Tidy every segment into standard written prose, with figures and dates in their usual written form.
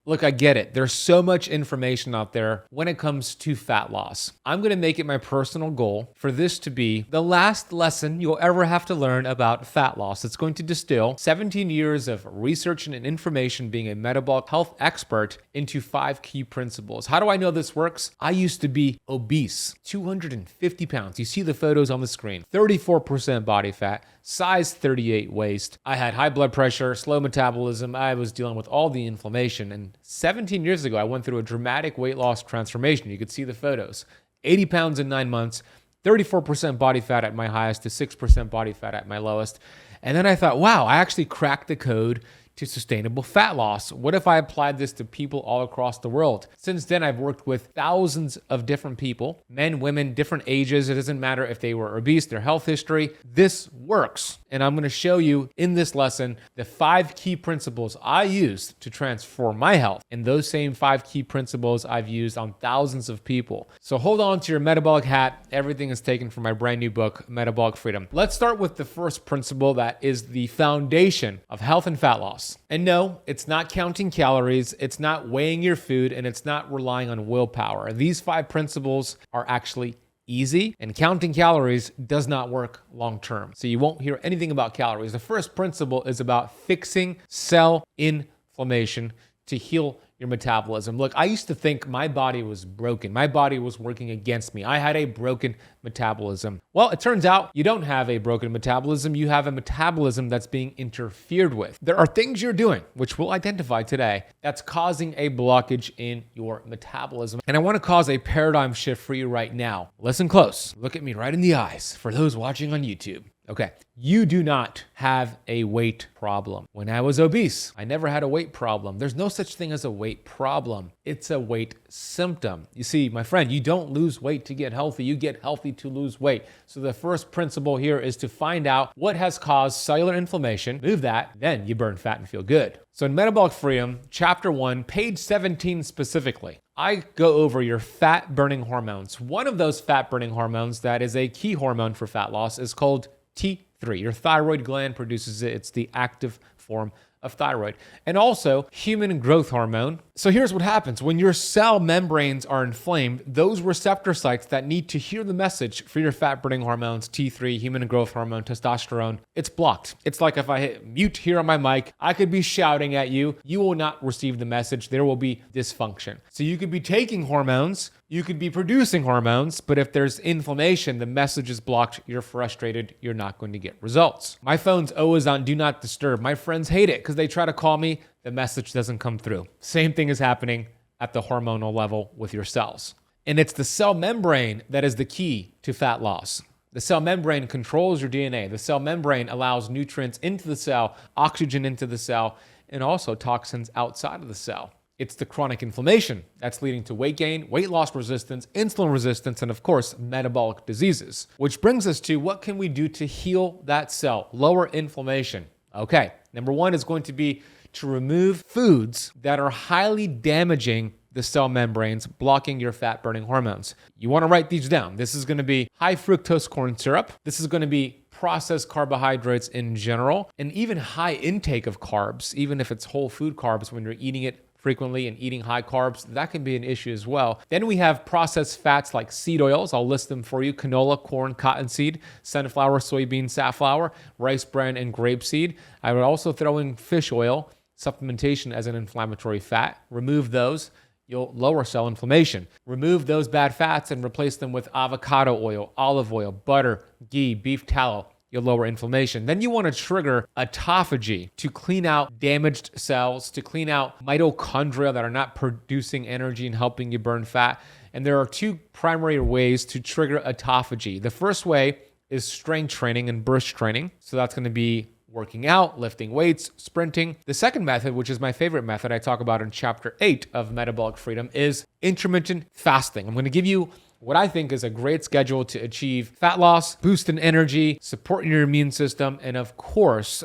Look, I get it. There's so much information out there when it comes to fat loss. I'm going to make it my personal goal for this to be the last lesson you'll ever have to learn about fat loss. It's going to distill 17 years of research and information being a metabolic health expert into 5 key principles. How do I know this works? I used to be obese, 250 pounds. You see the photos on the screen, 34% body fat, size 38 waist. I had high blood pressure, slow metabolism. I was dealing with all the inflammation. And 17 years ago, I went through a dramatic weight loss transformation. You could see the photos. 80 pounds in 9 months, 34% body fat at my highest to 6% body fat at my lowest. And then I thought, wow, I actually cracked the code to sustainable fat loss. What if I applied this to people all across the world? Since then, I've worked with thousands of different people, men, women, different ages. It doesn't matter if they were obese, their health history. This works. And I'm going to show you in this lesson the 5 key principles I used to transform my health. And those same 5 key principles I've used on thousands of people. So hold on to your metabolic hat. Everything is taken from my brand new book, Metabolic Freedom. Let's start with the first principle that is the foundation of health and fat loss. And no, it's not counting calories, it's not weighing your food, and it's not relying on willpower. These 5 principles are actually easy, and counting calories does not work long term. So you won't hear anything about calories. The first principle is about fixing cell inflammation to heal your metabolism. Look, I used to think my body was broken. My body was working against me. I had a broken metabolism. Well, it turns out you don't have a broken metabolism. You have a metabolism that's being interfered with. There are things you're doing, which we'll identify today, that's causing a blockage in your metabolism. And I want to cause a paradigm shift for you right now. Listen close. Look at me right in the eyes for those watching on YouTube. Okay, you do not have a weight problem. When I was obese, I never had a weight problem. There's no such thing as a weight problem. It's a weight symptom. You see, my friend, you don't lose weight to get healthy. You get healthy to lose weight. So the first principle here is to find out what has caused cellular inflammation, move that, then you burn fat and feel good. So in Metabolic Freedom, Chapter 1, page 17 specifically, I go over your fat-burning hormones. One of those fat-burning hormones that is a key hormone for fat loss is called T3. Your thyroid gland produces it. It's the active form of thyroid. And also human growth hormone. So here's what happens. When your cell membranes are inflamed, those receptor sites that need to hear the message for your fat-burning hormones, T3, human growth hormone, testosterone, it's blocked. It's like if I hit mute here on my mic, I could be shouting at you. You will not receive the message. There will be dysfunction. So you could be taking hormones, you could be producing hormones, but if there's inflammation, the message is blocked, you're frustrated, you're not going to get results. My phone's always on do not disturb. My friends hate it because they try to call me, the message doesn't come through. Same thing is happening at the hormonal level with your cells. And it's the cell membrane that is the key to fat loss. The cell membrane controls your DNA. The cell membrane allows nutrients into the cell, oxygen into the cell, and also toxins outside of the cell. It's the chronic inflammation that's leading to weight gain, weight loss resistance, insulin resistance, and of course, metabolic diseases. Which brings us to what can we do to heal that cell, lower inflammation? Okay, number 1 is going to be to remove foods that are highly damaging the cell membranes, blocking your fat-burning hormones. You want to write these down. This is going to be high fructose corn syrup. This is going to be processed carbohydrates in general, and even high intake of carbs, even if it's whole food carbs when you're eating it frequently and eating high carbs, that can be an issue as well. Then we have processed fats like seed oils. I'll list them for you. Canola, corn, cottonseed, sunflower, soybean, safflower, rice bran, and grapeseed. I would also throw in fish oil, supplementation as an inflammatory fat. Remove those. You'll lower cell inflammation. Remove those bad fats and replace them with avocado oil, olive oil, butter, ghee, beef tallow. You'll lower inflammation. Then you want to trigger autophagy to clean out damaged cells, to clean out mitochondria that are not producing energy and helping you burn fat. And there are 2 primary ways to trigger autophagy. The first way is strength training and burst training. So that's going to be working out, lifting weights, sprinting. The second method, which is my favorite method I talk about in Chapter 8 of Metabolic Freedom, is intermittent fasting. I'm going to give you what I think is a great schedule to achieve fat loss, boost in energy, supporting your immune system, and of course,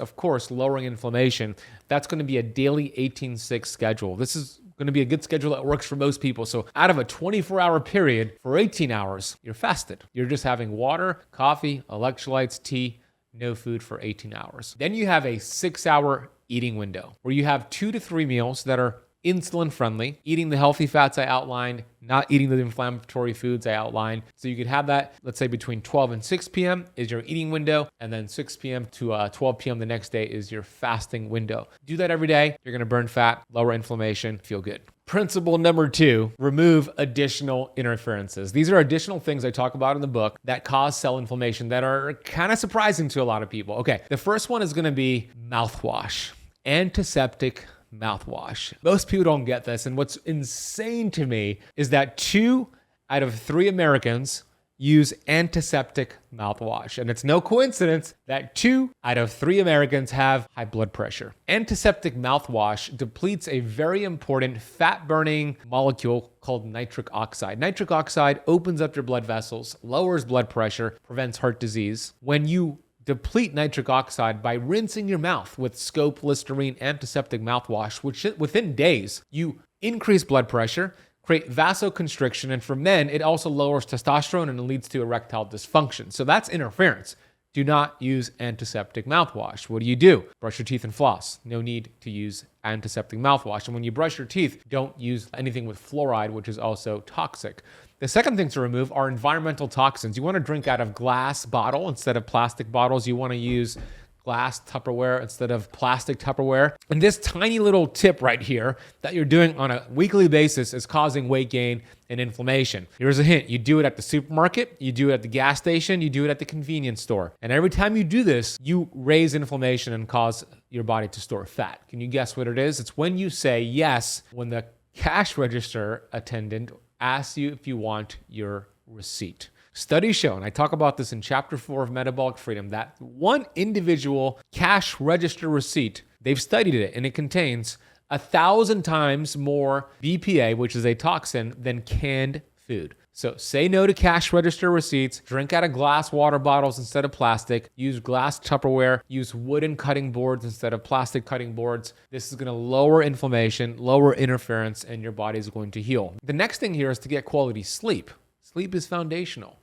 lowering inflammation. That's going to be a daily 18-6 schedule. This is going to be a good schedule that works for most people. So out of a 24-hour period, for 18 hours, you're fasted. You're just having water, coffee, electrolytes, tea, no food for 18 hours. Then you have a 6-hour eating window where you have 2 to 3 meals that are insulin friendly, eating the healthy fats I outlined, not eating the inflammatory foods I outlined. So you could have that, let's say between 12 and 6 p.m. is your eating window, and then 6 p.m. to 12 p.m. the next day is your fasting window. Do that every day. You're gonna burn fat, lower inflammation, feel good. Principle number 2, remove additional interferences. These are additional things I talk about in the book that cause cell inflammation that are kind of surprising to a lot of people. Okay, the first one is gonna be mouthwash, antiseptic mouthwash. Most people don't get this, and what's insane to me is that 2 out of 3 Americans use antiseptic mouthwash. And it's no coincidence that 2 out of 3 Americans have high blood pressure. Antiseptic mouthwash depletes a very important fat-burning molecule called nitric oxide. Nitric oxide opens up your blood vessels, lowers blood pressure, prevents heart disease. When you deplete nitric oxide by rinsing your mouth with Scope Listerine antiseptic mouthwash, which within days, you increase blood pressure, create vasoconstriction, and for men, it also lowers testosterone and it leads to erectile dysfunction. So that's interference. Do not use antiseptic mouthwash. What do? Brush your teeth and floss. No need to use antiseptic mouthwash. And when you brush your teeth, don't use anything with fluoride, which is also toxic. The second thing to remove are environmental toxins. You want to drink out of glass bottle instead of plastic bottles. You want to use glass Tupperware instead of plastic Tupperware. And this tiny little tip right here that you're doing on a weekly basis is causing weight gain and inflammation. Here's a hint. You do it at the supermarket, you do it at the gas station, you do it at the convenience store. And every time you do this, you raise inflammation and cause your body to store fat. Can you guess what it is? It's when you say yes when the cash register attendant asks you if you want your receipt. Studies show, and I talk about this in chapter 4 of Metabolic Freedom, that one individual cash register receipt, they've studied it, and it contains 1,000 times more BPA, which is a toxin, than canned food. So say no to cash register receipts, drink out of glass water bottles instead of plastic, use glass Tupperware, use wooden cutting boards instead of plastic cutting boards. This is gonna lower inflammation, lower interference, and your body is going to heal. The next thing here is to get quality sleep. Sleep is foundational.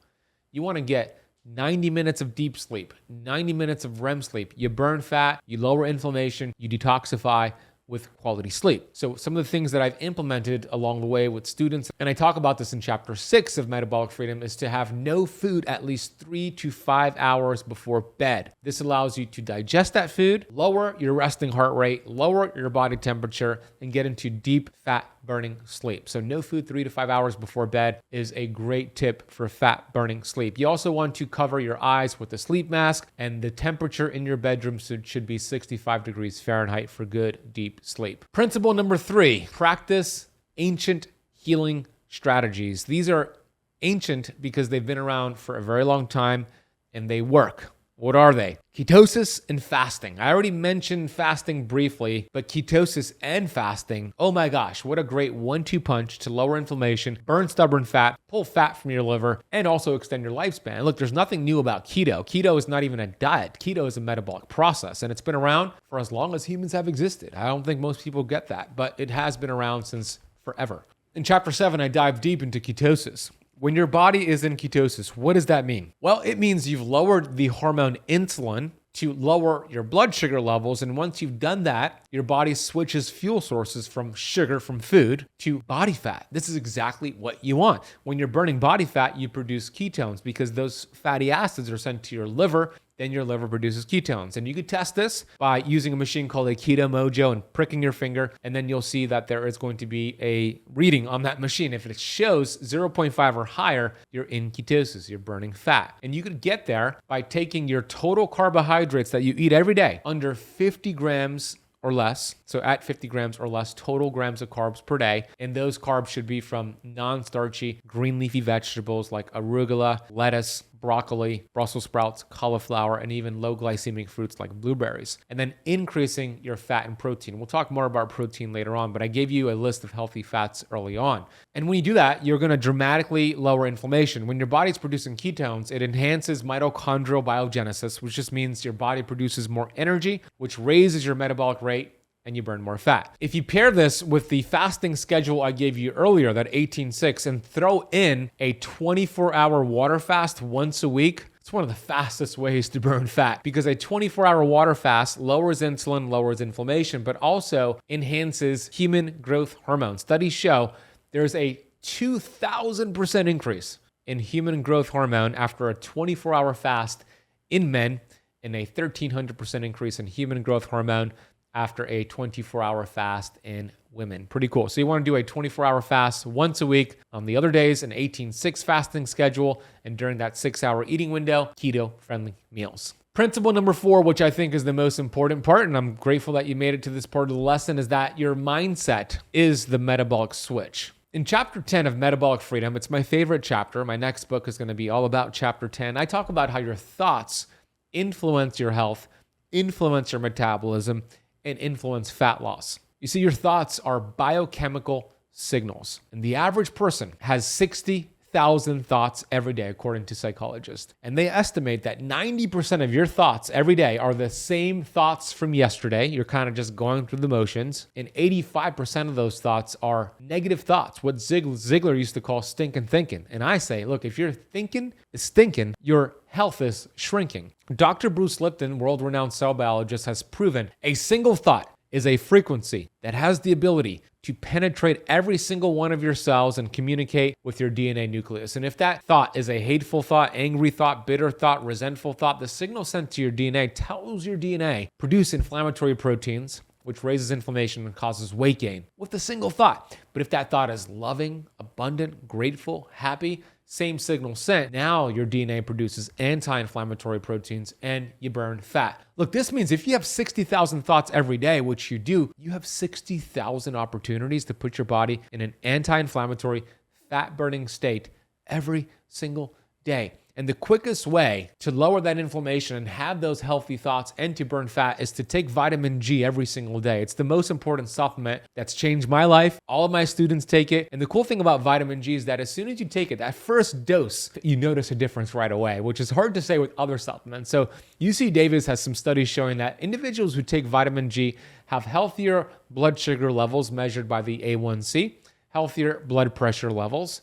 You want to get 90 minutes of deep sleep, 90 minutes of REM sleep. You burn fat, you lower inflammation, you detoxify with quality sleep. So some of the things that I've implemented along the way with students, and I talk about this in chapter 6 of Metabolic Freedom, is to have no food at least 3 to 5 hours before bed. This allows you to digest that food, lower your resting heart rate, lower your body temperature, and get into deep fat burning sleep. So no food 3 to 5 hours before bed is a great tip for fat burning sleep. You also want to cover your eyes with a sleep mask, and the temperature in your bedroom should be 65 degrees Fahrenheit for good deep sleep. Principle number 3, practice ancient healing strategies. These are ancient because they've been around for a very long time and they work. What are they? Ketosis and fasting. I already mentioned fasting briefly, but ketosis and fasting, oh my gosh, what a great 1-2 punch to lower inflammation, burn stubborn fat, pull fat from your liver, and also extend your lifespan. Look, there's nothing new about keto. Keto is not even a diet. Keto is a metabolic process, and it's been around for as long as humans have existed. I don't think most people get that, but it has been around since forever. In chapter 7, I dive deep into ketosis. When your body is in ketosis, what does that mean? Well, it means you've lowered the hormone insulin to lower your blood sugar levels. And once you've done that, your body switches fuel sources from sugar from food to body fat. This is exactly what you want. When you're burning body fat, you produce ketones because those fatty acids are sent to your liver. Then your liver produces ketones. And you could test this by using a machine called a Keto Mojo and pricking your finger. And then you'll see that there is going to be a reading on that machine. If it shows 0.5 or higher, you're in ketosis, you're burning fat. And you could get there by taking your total carbohydrates that you eat every day under 50 grams or less. So at 50 grams or less total grams of carbs per day. And those carbs should be from non-starchy green leafy vegetables like arugula, lettuce, broccoli, Brussels sprouts, cauliflower, and even low glycemic fruits like blueberries. And then increasing your fat and protein. We'll talk more about protein later on, but I gave you a list of healthy fats early on. And when you do that, you're gonna dramatically lower inflammation. When your body's producing ketones, it enhances mitochondrial biogenesis, which just means your body produces more energy, which raises your metabolic rate, and you burn more fat. If you pair this with the fasting schedule I gave you earlier, that 18-6, and throw in a 24-hour water fast once a week, It's one of the fastest ways to burn fat because a 24-hour water fast lowers insulin, lowers inflammation, but also enhances human growth hormone. Studies show there's a 2,000% increase in human growth hormone after a 24-hour fast in men, and a 1,300% increase in human growth hormone after a 24-hour fast in women. Pretty cool. So you want to do a 24-hour fast once a week. On the other days, an 18-6 fasting schedule, and during that 6-hour eating window, keto-friendly meals. Principle number 4, which I think is the most important part, and I'm grateful that you made it to this part of the lesson, is that your mindset is the metabolic switch. In chapter 10 of Metabolic Freedom, it's my favorite chapter. My next book is going to be all about chapter 10. I talk about how your thoughts influence your health, influence your metabolism, and influence fat loss. You see, your thoughts are biochemical signals, and the average person has 60,000 thoughts every day, according to psychologists. And they estimate that 90% of your thoughts every day are the same thoughts from yesterday. You're kind of just going through the motions. And 85% of those thoughts are negative thoughts, what Ziegler used to call stinking thinking. And I say, look, if your thinking is stinking, your health is shrinking. Dr. Bruce Lipton, world-renowned cell biologist, has proven a single thought is a frequency that has the ability to penetrate every single one of your cells and communicate with your DNA nucleus. And if that thought is a hateful thought, angry thought, bitter thought, resentful thought, the signal sent to your DNA tells your DNA produce inflammatory proteins, which raises inflammation and causes weight gain with a single thought. But if that thought is loving, abundant, grateful, happy, same signal sent, now your DNA produces anti-inflammatory proteins and you burn fat. Look, this means if you have 60,000 thoughts every day, which you do, you have 60,000 opportunities to put your body in an anti-inflammatory, fat-burning state every single day. And the quickest way to lower that inflammation and have those healthy thoughts and to burn fat is to take vitamin G every single day. It's the most important supplement that's changed my life. All of my students take it. And the cool thing about vitamin G is that as soon as you take it, that first dose, you notice a difference right away, which is hard to say with other supplements. So UC Davis has some studies showing that individuals who take vitamin G have healthier blood sugar levels measured by the A1C, healthier blood pressure levels.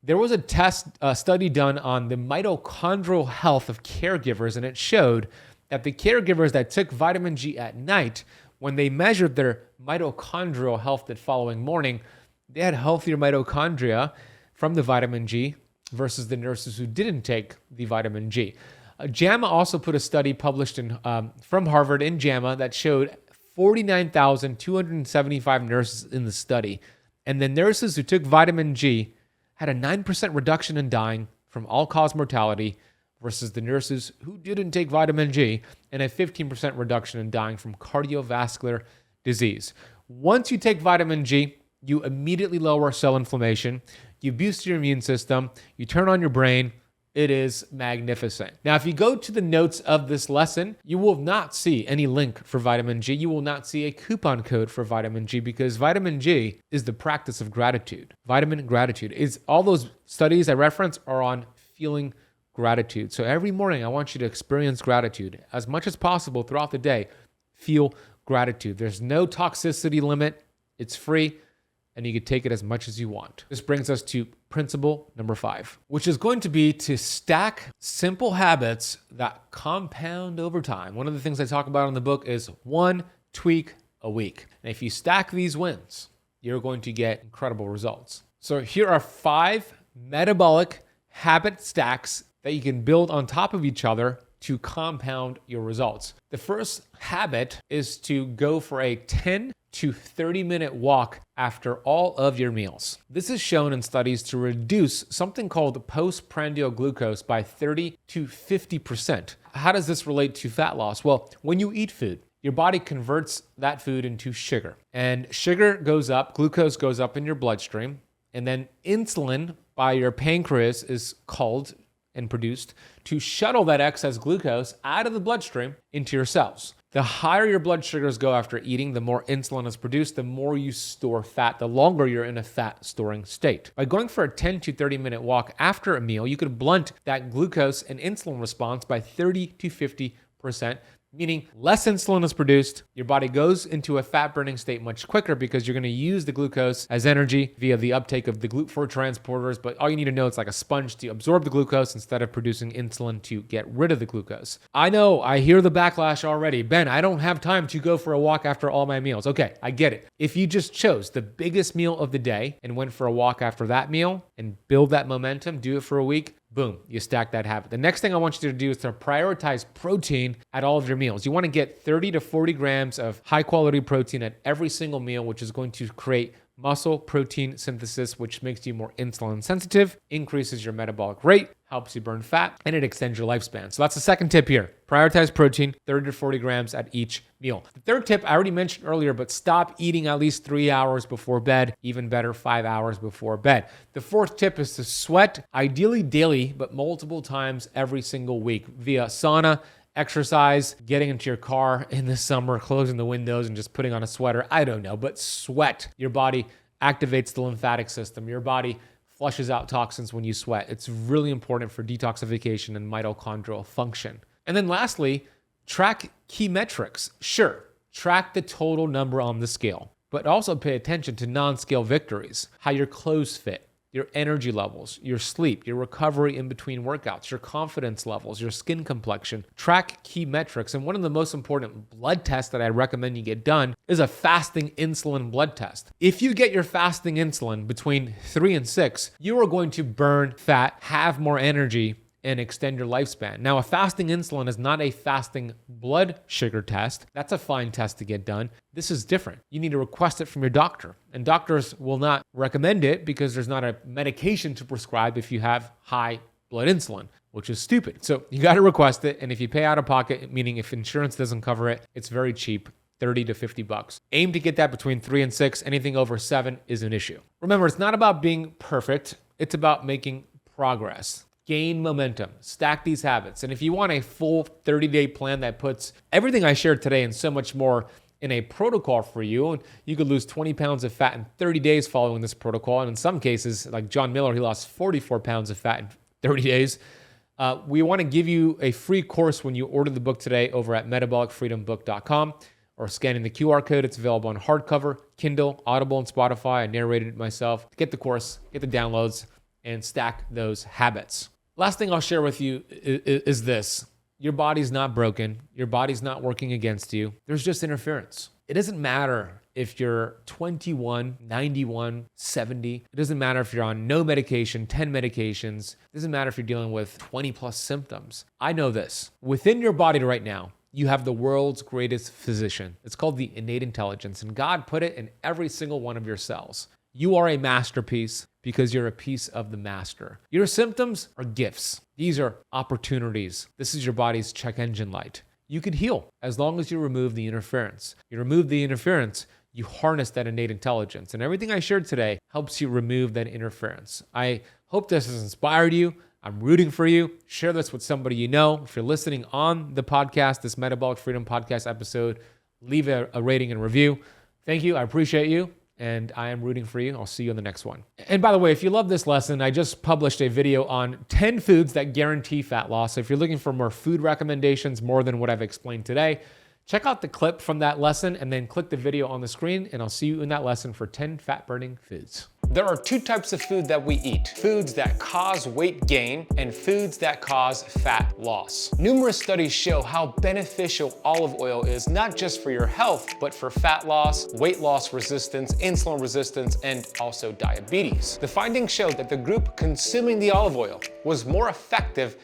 There was a study done on the mitochondrial health of caregivers, and it showed that the caregivers that took vitamin G at night, when they measured their mitochondrial health the following morning, they had healthier mitochondria from the vitamin G versus the nurses who didn't take the vitamin G. JAMA also put a study published from Harvard in JAMA that showed 49,275 nurses in the study, and the nurses who took vitamin G had a 9% reduction in dying from all-cause mortality versus the nurses who didn't take vitamin G, and a 15% reduction in dying from cardiovascular disease. Once you take vitamin G, you immediately lower cell inflammation, you boost your immune system, you turn on your brain. It is magnificent. Now, if you go to the notes of this lesson, you will not see any link for vitamin G. You will not see a coupon code for vitamin G because vitamin G is the practice of gratitude. Vitamin gratitude is all those studies I reference are on feeling gratitude. So every morning, I want you to experience gratitude as much as possible throughout the day. Feel gratitude. There's no toxicity limit. It's free, and you can take it as much as you want. This brings us to principle number 5, which is going to be to stack simple habits that compound over time. One of the things I talk about in the book is one tweak a week. And if you stack these wins, you're going to get incredible results. So here are 5 metabolic habit stacks that you can build on top of each other to compound your results. The first habit is to go for a 10 to 30-minute walk after all of your meals. This is shown in studies to reduce something called postprandial glucose by 30 to 50%. How does this relate to fat loss? Well, when you eat food, your body converts that food into sugar. And sugar goes up, glucose goes up in your bloodstream, and then insulin by your pancreas is called and produced to shuttle that excess glucose out of the bloodstream into your cells. The higher your blood sugars go after eating, the more insulin is produced, the more you store fat, the longer you're in a fat storing state. By going for a 10 to 30 minute walk after a meal, you could blunt that glucose and insulin response by 30 to 50%, meaning less insulin is produced. Your body goes into a fat burning state much quicker because you're going to use the glucose as energy via the uptake of the GLUT4 transporters. But all you need to know, it's like a sponge to absorb the glucose instead of producing insulin to get rid of the glucose. I know, I hear the backlash already. Ben, I don't have time to go for a walk after all my meals. Okay, I get it. If you just chose the biggest meal of the day and went for a walk after that meal and build that momentum, do it for a week, boom, you stack that habit. The next thing I want you to do is to prioritize protein at all of your meals. You want to get 30 to 40 grams of high quality protein at every single meal, which is going to create muscle protein synthesis, which makes you more insulin sensitive, increases your metabolic rate, helps you burn fat, and it extends your lifespan. So that's the second tip here. Prioritize protein, 30 to 40 grams at each meal. The third tip I already mentioned earlier, but stop eating at least 3 hours before bed, even better, 5 hours before bed. The fourth tip is to sweat, ideally daily, but multiple times every single week via sauna, exercise, getting into your car in the summer, closing the windows and just putting on a sweater. I don't know, but sweat. Your body activates the lymphatic system. Your body flushes out toxins when you sweat. It's really important for detoxification and mitochondrial function. And then lastly, track key metrics. Sure, track the total number on the scale, but also pay attention to non-scale victories, how your clothes fit, your energy levels, your sleep, your recovery in between workouts, your confidence levels, your skin complexion. Track key metrics. And one of the most important blood tests that I recommend you get done is a fasting insulin blood test. If you get your fasting insulin between 3 and 6, you are going to burn fat, have more energy, and extend your lifespan. Now, a fasting insulin is not a fasting blood sugar test. That's a fine test to get done. This is different. You need to request it from your doctor, and doctors will not recommend it because there's not a medication to prescribe if you have high blood insulin, which is stupid. So you got to request it, and if you pay out of pocket, meaning if insurance doesn't cover it, it's very cheap. 30 to 50 bucks. Aim to get that between 3 and 6. Anything over 7 is an issue. Remember, it's not about being perfect. It's about making progress. Gain momentum, stack these habits. And if you want a full 30-day plan that puts everything I shared today and so much more in a protocol for you, and you could lose 20 pounds of fat in 30 days following this protocol. And in some cases, like John Miller, he lost 44 pounds of fat in 30 days. We want to give you a free course when you order the book today over at metabolicfreedombook.com or scanning the QR code. It's available on hardcover, Kindle, Audible, and Spotify. I narrated it myself. Get the course, get the downloads, and stack those habits. Last thing I'll share with you is this. Your body's not broken. Your body's not working against you. There's just interference. It doesn't matter if you're 21, 91, 70. It doesn't matter if you're on no medication, 10 medications. It doesn't matter if you're dealing with 20 plus symptoms. I know this. Within your body right now, you have the world's greatest physician. It's called the innate intelligence, and God put it in every single one of your cells. You are a masterpiece because you're a piece of the master. Your symptoms are gifts. These are opportunities. This is your body's check engine light. You could heal as long as you remove the interference. You remove the interference, you harness that innate intelligence. And everything I shared today helps you remove that interference. I hope this has inspired you. I'm rooting for you. Share this with somebody you know. If you're listening on the podcast, this Metabolic Freedom Podcast episode, leave a rating and review. Thank you. I appreciate you. And I am rooting for you. I'll see you in the next one. And by the way, if you love this lesson, I just published a video on 10 foods that guarantee fat loss. So if you're looking for more food recommendations, more than what I've explained today, check out the clip from that lesson and then click the video on the screen, and I'll see you in that lesson for 10 fat-burning foods. There are 2 types of food that we eat: foods that cause weight gain and foods that cause fat loss. Numerous studies show how beneficial olive oil is, not just for your health, but for fat loss, weight loss resistance, insulin resistance, and also diabetes. The findings showed that the group consuming the olive oil was more effective